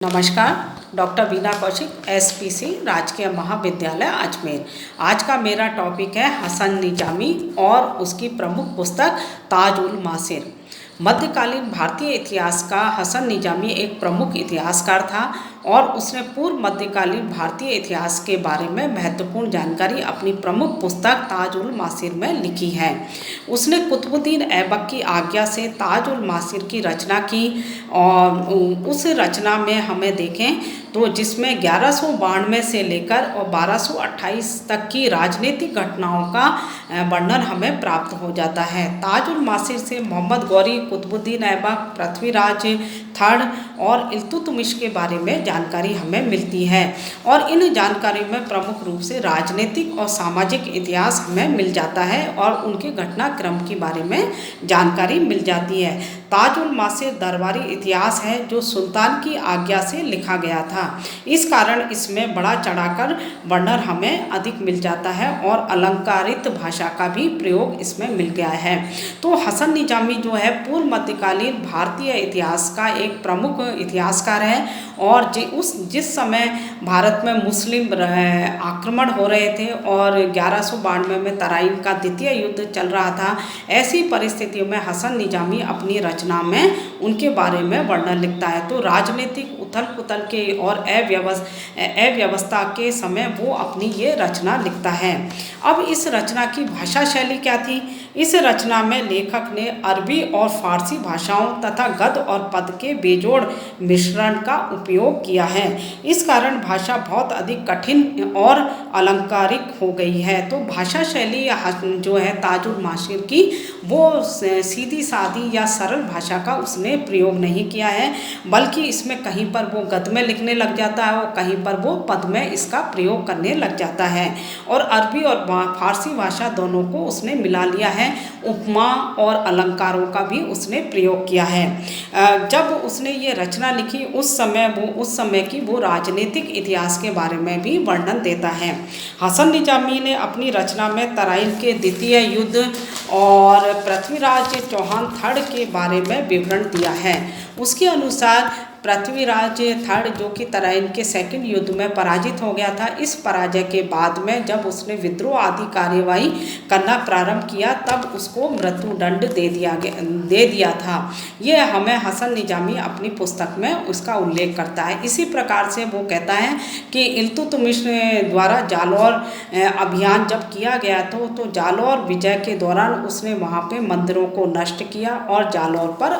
नमस्कार। डॉक्टर बीना कौशिक, एसपीसी राजकीय महाविद्यालय अजमेर। आज का मेरा टॉपिक है हसन निजामी और उसकी प्रमुख पुस्तक ताज उल मासिर। मध्यकालीन भारतीय इतिहास का हसन निजामी एक प्रमुख इतिहासकार था और उसने पूर्व मध्यकालीन भारतीय इतिहास के बारे में महत्वपूर्ण जानकारी अपनी प्रमुख पुस्तक ताज उल मासिर में लिखी है। उसने कुतुबुद्दीन ऐबक की आज्ञा से ताज उल मासिर की रचना की और उस रचना में हमें देखें तो जिसमें 1192 से लेकर और 1228 तक की राजनीतिक घटनाओं का वर्णन हमें प्राप्त हो जाता है। ताज उल मासिर से मोहम्मद गौरी, कुतुबुद्दीन ऐबक, पृथ्वीराज थर्ड और इल्तुतमिश के बारे में जानकारी हमें मिलती है और इन जानकारी में प्रमुख रूप से राजनीतिक और सामाजिक इतिहास हमें मिल जाता है और उनके घटनाक्रम के बारे में जानकारी मिल जाती है। ताज उल मासिर दरबारी इतिहास है जो सुल्तान की आज्ञा से लिखा गया था। इस कारण इसमें बड़ा चढ़ाकर वर्णन हमें अधिक मिल जाता है और अलंकारित भाषा का भी प्रयोग इसमें मिल गया है। तो हसन निजामी जो है पूर्व मध्यकालीन भारतीय इतिहास का एक प्रमुख इतिहासकार है और जिस समय भारत में मुस्लिम आक्रमण हो रहे थे और 1192 में तराइन का द्वितीय युद्ध चल रहा था, ऐसी परिस्थितियों में हसन निजामी अपनी रचना में उनके बारे में वर्णन लिखता है। तो राजनीतिक उथल पुथल के और अव्यवस्था के समय वो अपनी ये रचना लिखता है। अब इस रचना की भाषा शैली क्या थी? इस रचना में लेखक ने अरबी और फारसी भाषाओं तथा गद्य और पद के बेजोड़ मिश्रण का उपयोग किया है। इस कारण भाषा बहुत अधिक कठिन और अलंकारिक हो गई है। तो भाषा शैली जो है ताज उल मासिर की, वो सीधी सादी या सरल भाषा का उसने प्रयोग नहीं किया है, बल्कि इसमें कहीं पर वो गद्य में लिखने लग जाता है और कहीं पर वो पद में इसका प्रयोग करने लग जाता है और अरबी और फारसी भाषा दोनों को उसने मिला लिया है। उपमा और अलंकारों का भी उसने प्रयोग किया है। जब उसने ये रचना लिखी उस समय की वो राजनीतिक इतिहास के बारे में भी वर्णन देता है। हसन निजामी ने अपनी रचना में तराइन के द्वितीय युद्ध और पृथ्वीराज चौहान थर्ड के बारे में विवरण दिया है। उसके अनुसार पृथ्वीराज थर्ड जो कि तराइन के सेकंड युद्ध में पराजित हो गया था, इस पराजय के बाद में जब उसने विद्रोह आदि कार्यवाही करना प्रारंभ किया तब उसको मृत्युदंड दे दिया था। ये हमें हसन निजामी अपनी पुस्तक में उसका उल्लेख करता है। इसी प्रकार से वो कहता है कि इल्तुतमिश द्वारा जालौर अभियान जब किया गया तो जालौर विजय के दौरान उसने वहाँ पे मंदिरों को नष्ट किया और जालौर पर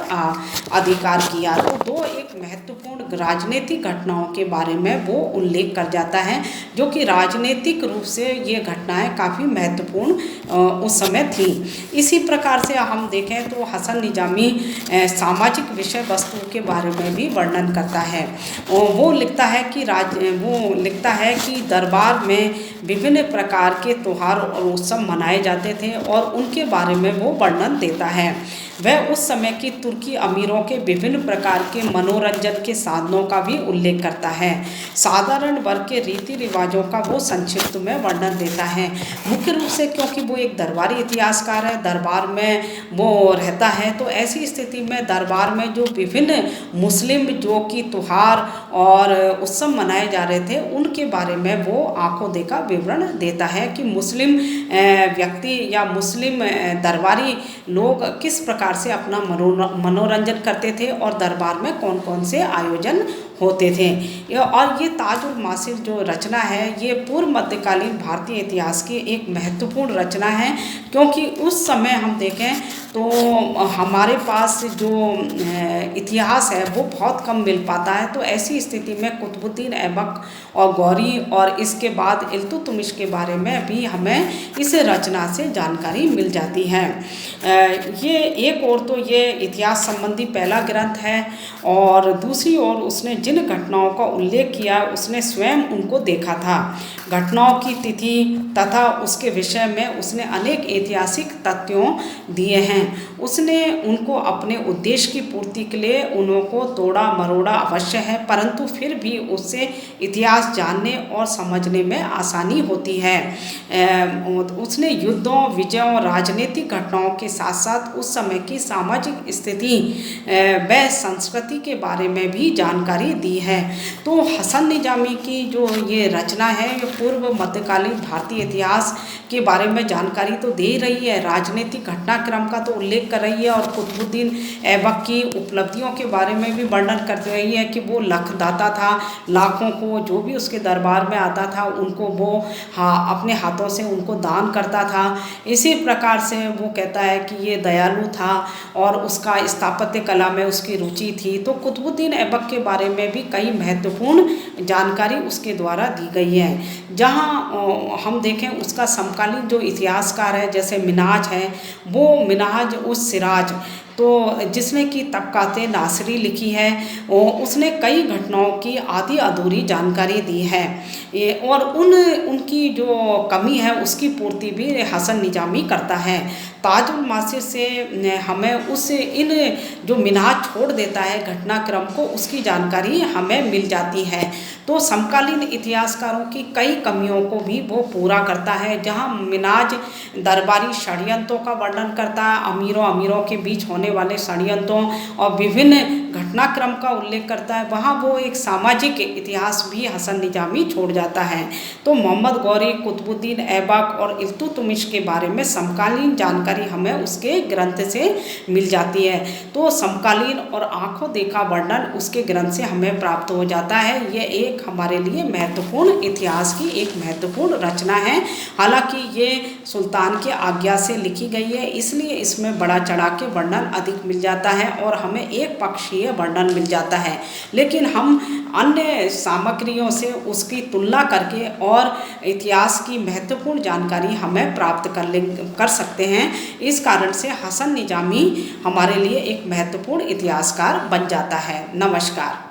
अधिकार किया। तो दो एक महत्वपूर्ण राजनीतिक घटनाओं के बारे में वो उल्लेख कर जाता है जो कि राजनीतिक रूप से ये घटनाएं काफ़ी महत्वपूर्ण उस समय थी। इसी प्रकार से हम देखें तो हसन निजामी सामाजिक विषय वस्तु के बारे में भी वर्णन करता है। वो लिखता है कि दरबार में विभिन्न प्रकार के त्योहार और उत्सव मनाए जाते थे और उनके बारे में वो वर्णन देता है। वह उस समय की तुर्की अमीरों के विभिन्न प्रकार के मनोरंजन के साधनों का भी उल्लेख करता है। साधारण वर्ग के रीति रिवाजों का वो संक्षिप्त में वर्णन देता है। मुख्य रूप से क्योंकि वो एक दरबारी इतिहासकार है, दरबार में वो रहता है, तो ऐसी स्थिति में दरबार में जो विभिन्न मुस्लिम जो कि त्योहार और उत्सव मनाए जा रहे थे उनके बारे में वो आंखों देखा विवरण देता है कि मुस्लिम व्यक्ति या मुस्लिम दरबारी लोग किस प्रकार से अपना मनोरंजन करते थे और दरबार में कौन कौन से आयोजन होते थे। और ये ताज उल मासिर जो रचना है ये पूर्व मध्यकालीन भारतीय इतिहास की एक महत्वपूर्ण रचना है, क्योंकि उस समय हम देखें तो हमारे पास जो इतिहास है वो बहुत कम मिल पाता है। तो ऐसी स्थिति में कुतुबुद्दीन ऐबक और गौरी और इसके बाद इल्तुतमिश के बारे में भी हमें इस रचना से जानकारी मिल जाती है। ये एक और तो ये इतिहास संबंधी पहला ग्रंथ है और दूसरी ओर उसने जिन घटनाओं का उल्लेख किया उसने स्वयं उनको देखा था। घटनाओं की तिथि तथा उसके विषय में उसने अनेक ऐतिहासिक तथ्यों दिए हैं। उसने उनको अपने उद्देश्य की पूर्ति के लिए उनको तोड़ा मरोड़ा अवश्य है, परंतु फिर भी उससे इतिहास जानने और समझने में आसानी होती है। उसने युद्धों, विजयों, राजनीतिक घटनाओं के साथ साथ उस समय की सामाजिक स्थिति व संस्कृति के बारे में भी जानकारी दी है। तो हसन निजामी की जो ये रचना है, ये पूर्व मध्यकालीन भारतीय इतिहास के बारे में जानकारी तो दे रही है, राजनीतिक घटनाक्रम का तो उल्लेख कर रही है और कुतुबुद्दीन ऐबक की उपलब्धियों के बारे में भी वर्णन कर रही है कि वो लखदाता था, लाखों को जो भी उसके दरबार में आता था उनको वो अपने हाथों से उनको दान करता था। इसी प्रकार से वो कहता है कि ये दयालु था और उसका स्थापत्य कला में उसकी रुचि थी। तो कुतुबुद्दीन ऐबक के बारे में भी कई महत्वपूर्ण जानकारी उसके द्वारा दी गई है। जहाँ हम देखें उसका समकालीन जो इतिहासकार है, जैसे मिन्हाज है, वो मिन्हाज उस सिराज तो जिसने कि तबकाते नासिरी लिखी है, उसने कई घटनाओं की आधी अधूरी जानकारी दी है और उनकी जो कमी है उसकी पूर्ति भी हसन निजामी करता है। ताजुल मासिर से हमें इन जो मिन्हाज छोड़ देता है घटनाक्रम को, उसकी जानकारी हमें मिल जाती है। तो समकालीन इतिहासकारों की कई कमियों को भी वो पूरा करता है। जहाँ मिन्हाज दरबारी षड्यंत्रों का वर्णन करता है, अमीरों के बीच होने वाले षड्यंत्रों और विभिन्न घटनाक्रम का उल्लेख करता है, वहाँ वो एक सामाजिक इतिहास भी हसन निजामी छोड़ जाता है। तो मोहम्मद गौरी, कुतुबुद्दीन ऐबक और इल्तुतमिश के बारे में समकालीन जानकारी हमें उसके ग्रंथ से मिल जाती है। तो समकालीन और आंखों देखा वर्णन उसके ग्रंथ से हमें प्राप्त हो जाता है। ये एक हमारे लिए महत्वपूर्ण इतिहास की एक महत्वपूर्ण रचना है। हालांकि ये सुल्तान की आज्ञा से लिखी गई है, इसलिए इसमें बड़ा चढ़ा के वर्णन अधिक मिल जाता है और हमें एक पक्षीय वर्णन मिल जाता है। लेकिन हम अन्य सामग्रियों से उसकी तुलना करके और इतिहास की महत्वपूर्ण जानकारी हमें प्राप्त कर सकते हैं। इस कारण से हसन निजामी हमारे लिए एक महत्वपूर्ण इतिहासकार बन जाता है। नमस्कार।